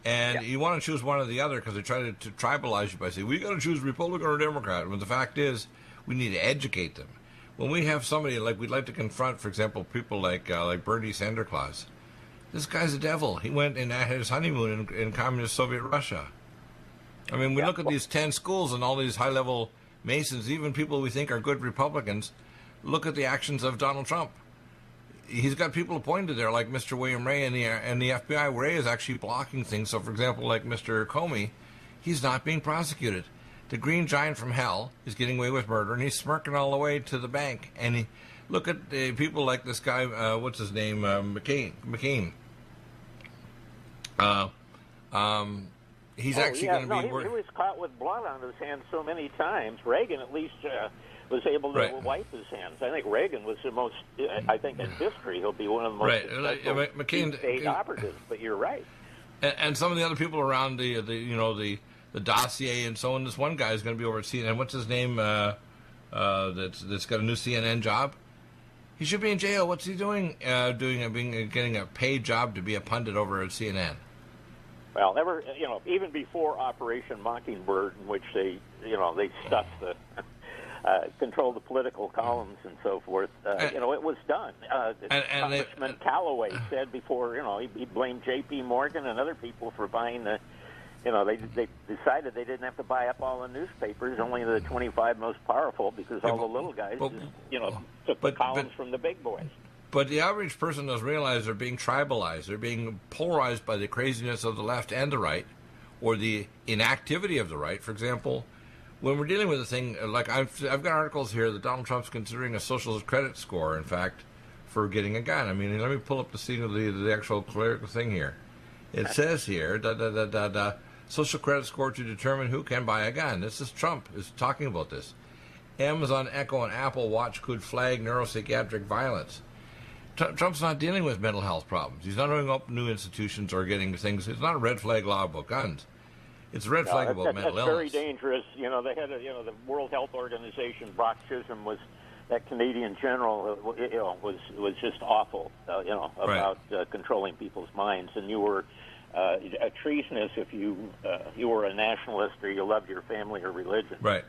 And you want to choose one or the other because they try to tribalize you by saying, we got to choose Republican or Democrat. When the fact is, we need to educate them. when we have somebody like we'd like to confront, for example, people like Bernie Sanders. This guy's a devil. He went and had his honeymoon in communist Soviet Russia. I mean, we look at these 10 schools and all these high-level Masons, even people we think are good Republicans, look at the actions of Donald Trump. He's got people appointed there, like Mr. William Ray and the FBI. Ray is actually blocking things. So, for example, like Mr. Comey, he's not being prosecuted. The Green Giant from hell is getting away with murder, and he's smirking all the way to the bank. And look at people like this guy, what's his name, McCain. He's actually going to be... He was caught with blood on his hands so many times. Reagan at least was able to wipe his hands. I think Reagan was the most... I think in history he'll be one of the most successful deep state operatives. But you're right. And some of the other people around the dossier and so on. This one guy is going to be over at CNN. What's his name? That's got a new CNN job. He should be in jail. What's he doing? Getting a paid job to be a pundit over at CNN. Well, even before Operation Mockingbird, in which they stuffed the, controlled the political columns and so forth, it was done. Congressman Callaway said before, he blamed J.P. Morgan and other people for buying the, they decided they didn't have to buy up all the newspapers, only the 25 most powerful, because all the little guys took the columns from the big boys. But the average person doesn't realize they're being tribalized. They're being polarized by the craziness of the left and the right, or the inactivity of the right. For example, when we're dealing with a thing, like I've got articles here that Donald Trump's considering a social credit score, in fact, for getting a gun. I mean, let me pull up the scene of the actual clerical thing here. It says here, social credit score to determine who can buy a gun. This is Trump is talking about this. Amazon Echo and Apple Watch could flag neuropsychiatric violence. Trump's not dealing with mental health problems. He's not opening up new institutions or getting things. It's not a red flag law about guns. It's a red flag about mental illness. That's very dangerous. They had the World Health Organization. Brock Chisholm was that Canadian general. Was just awful. About controlling people's minds, and you were a treasonous if you were a nationalist or you loved your family or religion. Right.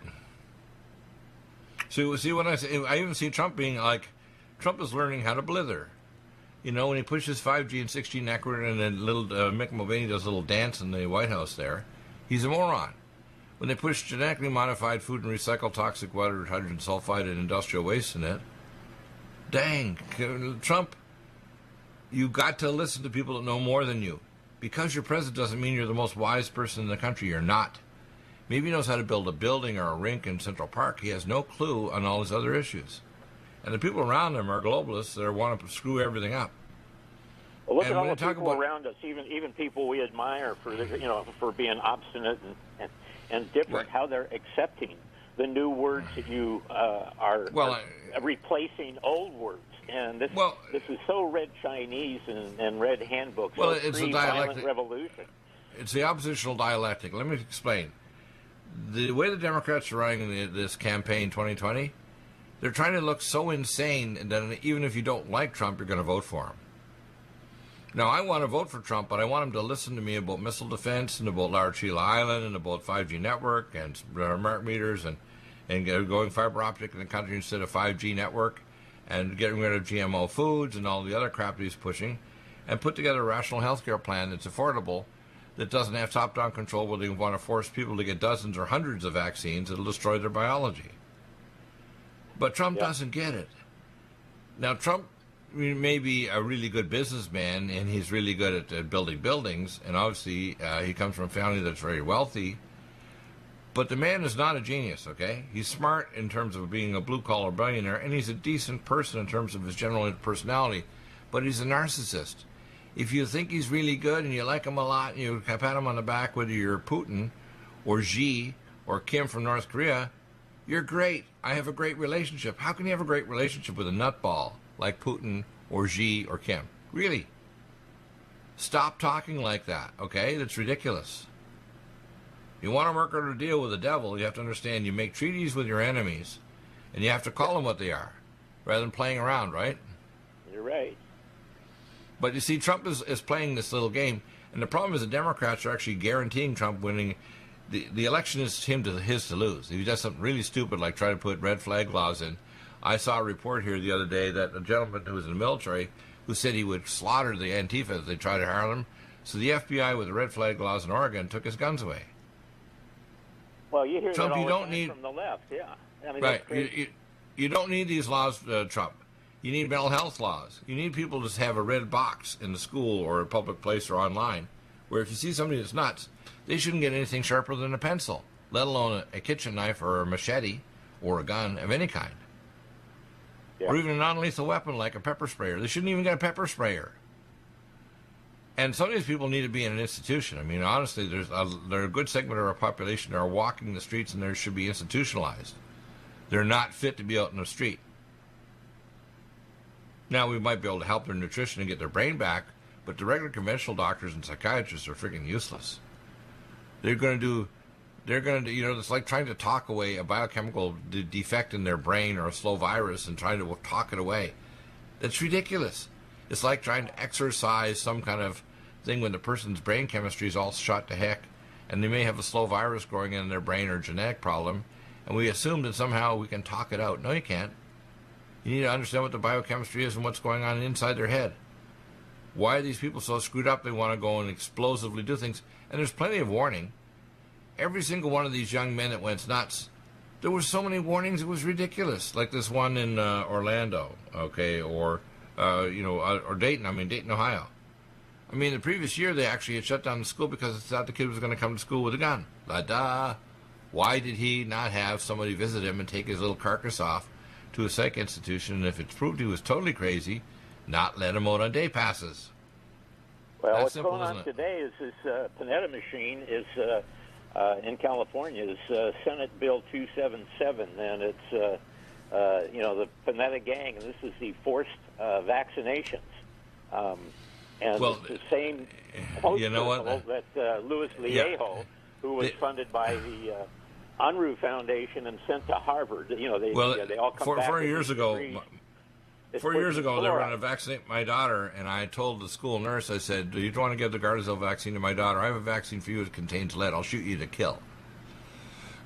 So see what I say. I even see Trump being like. Trump is learning how to blither. When he pushes 5G and 6G network and then little Mick Mulvaney does a little dance in the White House there, he's a moron. When they push genetically modified food and recycle toxic water, hydrogen sulfide and industrial waste in it, dang, Trump, you got to listen to people that know more than you. Because you're president doesn't mean you're the most wise person in the country. You're not. Maybe he knows how to build a building or a rink in Central Park. He has no clue on all his other issues. And the people around him are globalists that want to screw everything up. Well, look at all the people around us, even people we admire for being obstinate and different. Right. How they're accepting the new words that you are replacing old words. And this is so red Chinese and red handbooks. Well, it's a dialectic revolution. It's the oppositional dialectic. Let me explain. The way the Democrats are running this campaign 2020. They're trying to look so insane that even if you don't like Trump, you're going to vote for him. Now, I want to vote for Trump, but I want him to listen to me about missile defense and about Large Sheila Island and about 5G network and smart meters and going fiber optic in the country instead of 5G network and getting rid of GMO foods and all the other crap that he's pushing and put together a rational health care plan that's affordable, that doesn't have top-down control where they want to force people to get dozens or hundreds of vaccines that will destroy their biology. But Trump doesn't get it. Now, Trump may be a really good businessman, and he's really good at building buildings, and obviously he comes from a family that's very wealthy, but the man is not a genius, okay? He's smart in terms of being a blue-collar billionaire, and he's a decent person in terms of his general personality, but he's a narcissist. If you think he's really good and you like him a lot and you pat him on the back, whether you're Putin or Xi or Kim from North Korea, you're great. I have a great relationship. How can you have a great relationship with a nutball like Putin or Xi or Kim? Really? Stop talking like that, okay? That's ridiculous. You want to work out a deal with the devil, you have to understand you make treaties with your enemies, and you have to call them what they are, rather than playing around, right? You're right. But you see, Trump is playing this little game, and the problem is the Democrats are actually guaranteeing Trump winning. The election is his to lose. If he does something really stupid like try to put red flag laws in I saw a report here the other day that a gentleman who was in the military who said he would slaughter the Antifa if they tried to harm him. So the FBI with the red flag laws in Oregon took his guns away. Well, you hear Trump, that all you the don't time need, from the left, yeah. I mean, right. that's crazy. You don't need these laws, Trump. You need mental health laws. You need people to just have a red box in the school or a public place or online where if you see somebody that's nuts, they shouldn't get anything sharper than a pencil, let alone a kitchen knife or a machete or a gun of any kind. Yeah. Or even a non-lethal weapon like a pepper sprayer. They shouldn't even get a pepper sprayer. And some of these people need to be in an institution. I mean, honestly, there's a good segment of our population that are walking the streets and they should be institutionalized. They're not fit to be out in the street. Now, we might be able to help their nutrition and get their brain back, but the regular conventional doctors and psychiatrists are freaking useless. They're going to do, it's like trying to talk away a biochemical defect in their brain or a slow virus and trying to talk it away. That's ridiculous. It's like trying to exorcise some kind of thing when the person's brain chemistry is all shot to heck and they may have a slow virus growing in their brain or a genetic problem, and we assume that somehow we can talk it out. No, you can't. You need to understand what the biochemistry is and what's going on inside their head. Why are these people so screwed up? They want to go and explosively do things. And there's plenty of warning. Every single one of these young men that went nuts, there were so many warnings, it was ridiculous. Like this one in Orlando, okay, or Dayton, Ohio. I mean, the previous year they actually had shut down the school because they thought the kid was going to come to school with a gun. La-da. Why did he not have somebody visit him and take his little carcass off to a psych institution, and if it's proved he was totally crazy, not let him out on day passes? Well, That's what's simple, going on isn't it? today is this Panetta machine is in California is Senate Bill 277, and it's the Panetta gang, and this is the forced vaccinations. And Well, it's the same poster you know what? that Louis Liejo, who was funded by the Unruh Foundation and sent to Harvard. They all come back. 4 years ago, It's 4 years ago, they were going to fluoride. vaccinate my daughter, and I told the school nurse, I said, "Do you want to give the Gardasil vaccine to my daughter? I have a vaccine for you that contains lead. I'll shoot you to kill."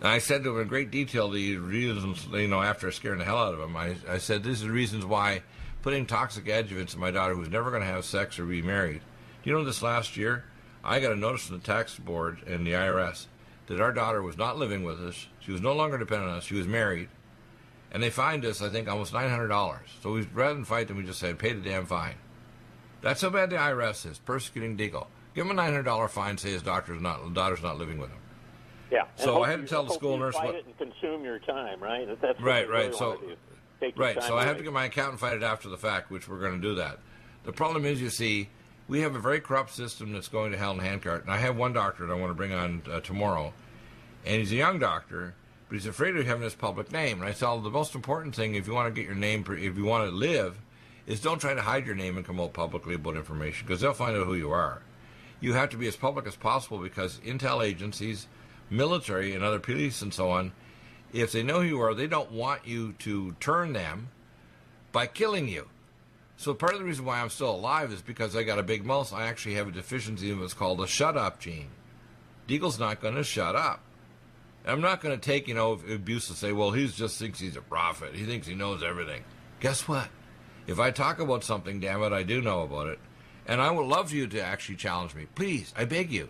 And I said to him in great detail the reasons, after scaring the hell out of him, I said, "These are the reasons why putting toxic adjuvants in my daughter who's never going to have sex or be married." This last year, I got a notice from the tax board and the IRS that our daughter was not living with us. She was no longer dependent on us. She was married. And they fined us, I think, almost $900. So rather than fight them, we just said, pay the damn fine. That's how bad the IRS is, persecuting Deagle. Give him a $900 fine, say his daughter's not living with him. Yeah. So I had to tell the school nurse fight what. it and consume your time, right? That's what Right. you really So, want to do. Take your time so I have away. to get my accountant fight it after the fact, which we're going to do that. The problem is, you see, we have a very corrupt system that's going to hell in a handcart. And I have one doctor that I want to bring on tomorrow, and he's a young doctor, but he's afraid of having his public name. And I tell him the most important thing, if you want to get your name, if you want to live, is don't try to hide your name and come out publicly about information, because they'll find out who you are. You have to be as public as possible, because intel agencies, military, and other police and so on, if they know who you are, they don't want you to turn them by killing you. So part of the reason why I'm still alive is because I got a big mouth. I actually have a deficiency in what's called a shut-up gene. Deagle's not going to shut up. I'm not going to take, abuse and say, well, he just thinks he's a prophet. He thinks he knows everything. Guess what? If I talk about something, damn it, I do know about it. And I would love you to actually challenge me. Please, I beg you.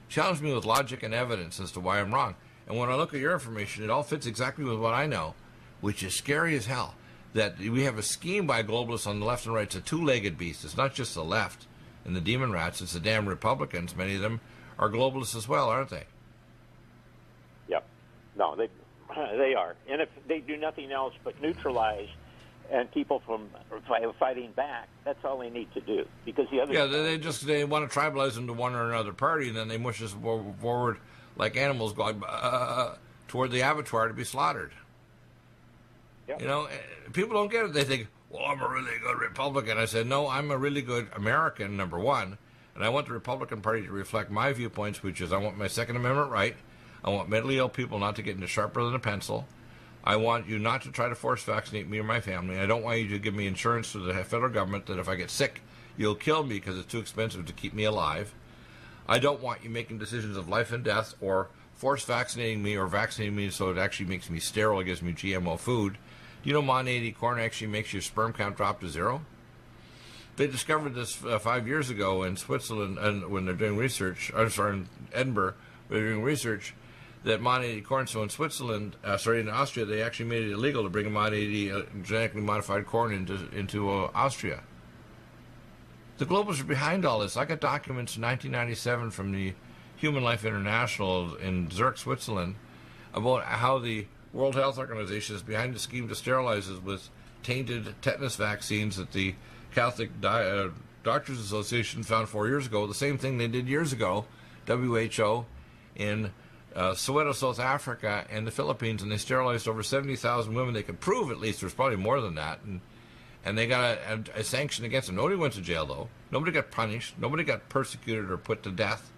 Challenge me with logic and evidence as to why I'm wrong. And when I look at your information, it all fits exactly with what I know, which is scary as hell. That we have a scheme by globalists on the left and right. It's a two-legged beast. It's not just the left and the demon rats. It's the damn Republicans. Many of them are globalists as well, aren't they? Yep. No, they are. And if they do nothing else but neutralize and people from fighting back, that's all they need to do. Because the other they want to tribalize them to one or another party, and then they mush us forward like animals going toward the abattoir to be slaughtered. Yep. People don't get it. They think, well, I'm a really good Republican. I said, no, I'm a really good American, number one, and I want the Republican Party to reflect my viewpoints, which is I want my Second Amendment right. I want mentally ill people not to get into sharper than a pencil. I want you not to try to force vaccinate me or my family. I don't want you to give me insurance to the federal government that if I get sick, you'll kill me because it's too expensive to keep me alive. I don't want you making decisions of life and death or force vaccinating me or vaccinating me so it actually makes me sterile, gives me GMO food Do you know Mon 80 corn actually makes your sperm count drop to 0? They discovered this 5 years ago in Switzerland, and when they're doing research, in Edinburgh, they're doing research that Mon 80 corn. So in Switzerland, in Austria, they actually made it illegal to bring Mon 80 genetically modified corn into Austria. The globalists are behind all this. I got documents in 1997 from the Human Life International in Zurich, Switzerland, about how the World Health Organization is behind the scheme to sterilize us with tainted tetanus vaccines that the Catholic Doctors Association found 4 years ago. The same thing they did years ago, WHO, in Soweto, South Africa, and the Philippines, and they sterilized over 70,000 women. They could prove at least there's probably more than that, and they got a sanction against them. Nobody went to jail, though. Nobody got punished. Nobody got persecuted or put to death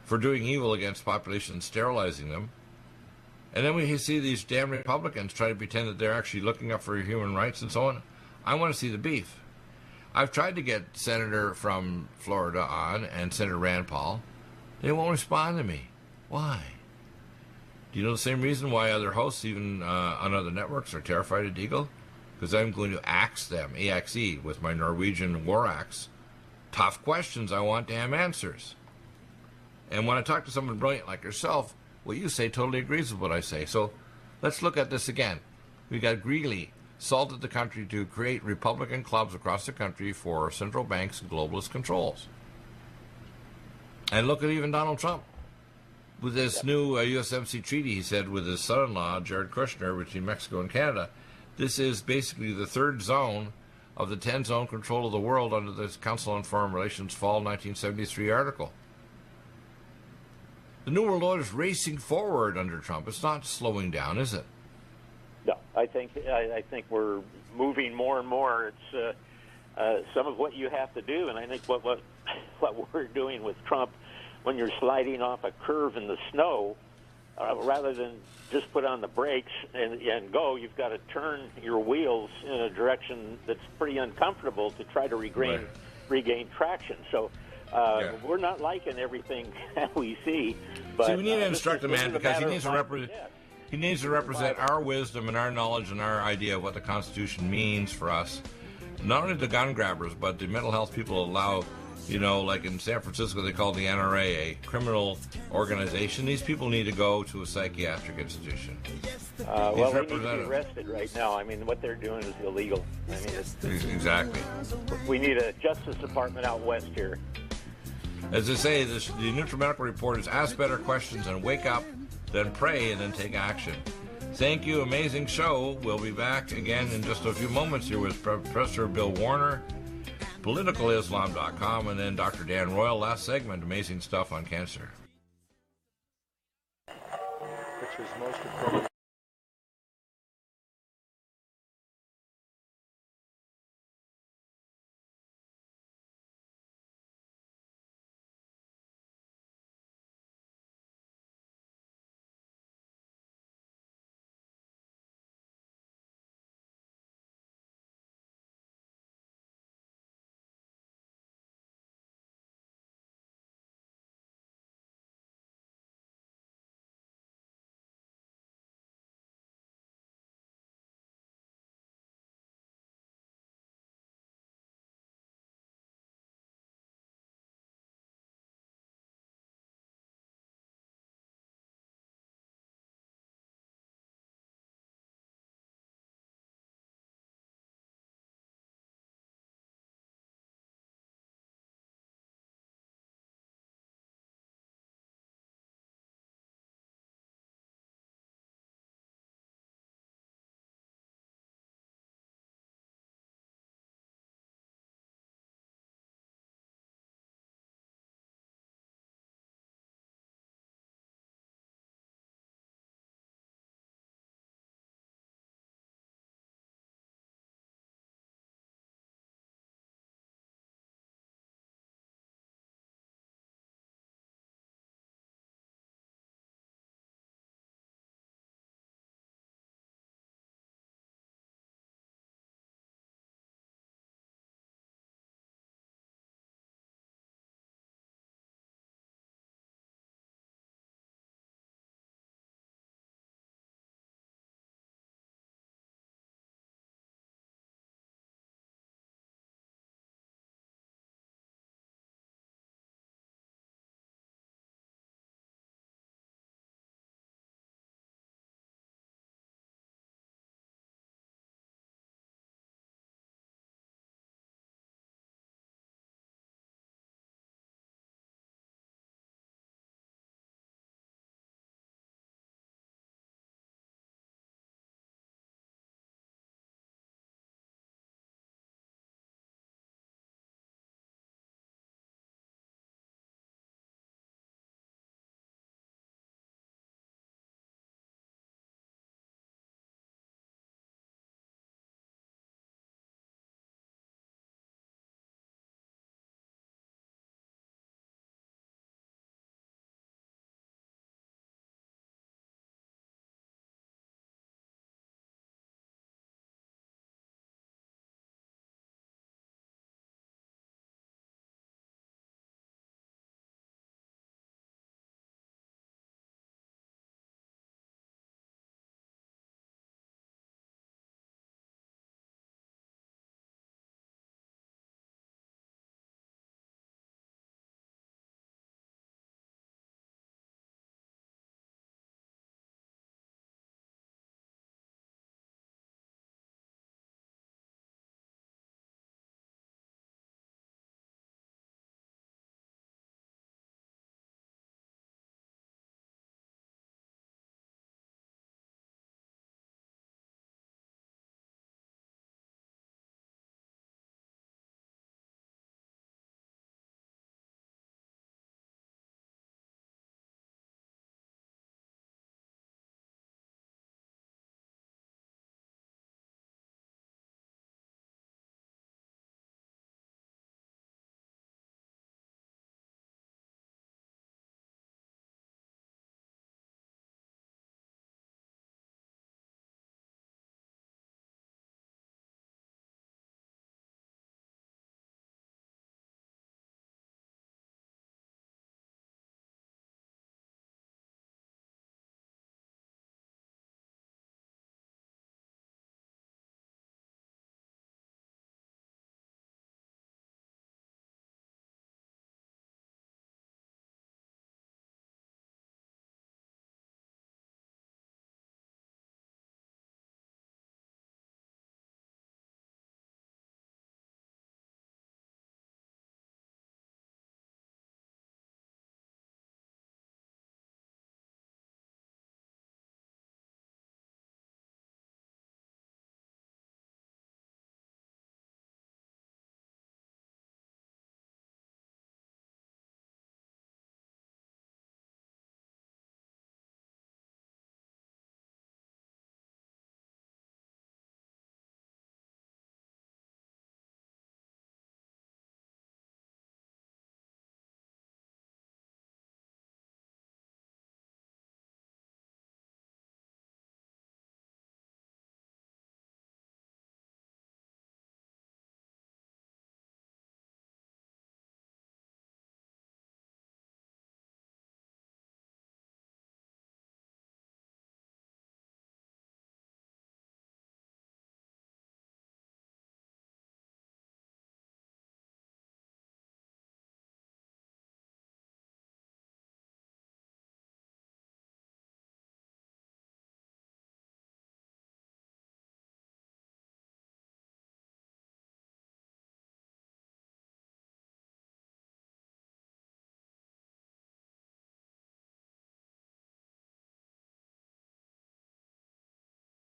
for doing evil against populations, sterilizing them. And then we see these damn Republicans try to pretend that they're actually looking up for human rights and so on. I want to see the beef. I've tried to get Senator from Florida on and Senator Rand Paul. They won't respond to me. Why? Do you know the same reason why other hosts, even on other networks, are terrified of Deagle? Because I'm going to axe them, AXE, with my Norwegian war axe. Tough questions. I want damn answers. And when I talk to someone brilliant like yourself, what you say totally agrees with what I say. So let's look at this again. We got Greeley salted the country to create Republican clubs across the country for central banks and globalist controls. And look at even Donald Trump. With this new USMC treaty, he said, with his son-in-law, Jared Kushner, between Mexico and Canada, this is basically the third zone of the 10-zone control of the world under the Council on Foreign Relations Fall 1973 article. The New World Order is racing forward under Trump. It's not slowing down, is it? No, I think we're moving more and more. It's some of what you have to do, and I think what we're doing with Trump, when you're sliding off a curve in the snow, rather than just put on the brakes and go, you've got to turn your wheels in a direction that's pretty uncomfortable to try to regain traction. So. We're not liking everything that we see. But, we need to instruct the man because he needs to represent. He needs to represent our wisdom and our knowledge and our idea of what the Constitution means for us. Not only the gun grabbers, but the mental health people allow. You know, like in San Francisco, they call the NRA a criminal organization. These people need to go to a psychiatric institution. Well, they need to be arrested right now. I mean, what they're doing is illegal. I mean, exactly. We need a Justice Department out west here. As they say, the NutriMedical Report is ask better questions and wake up, then pray, and then take action. Thank you. Amazing show. We'll be back again in just a few moments here with Professor Bill Warner, politicalislam.com, and then Dr. Dan Royal. Last segment, amazing stuff on cancer. Which is most appropriate.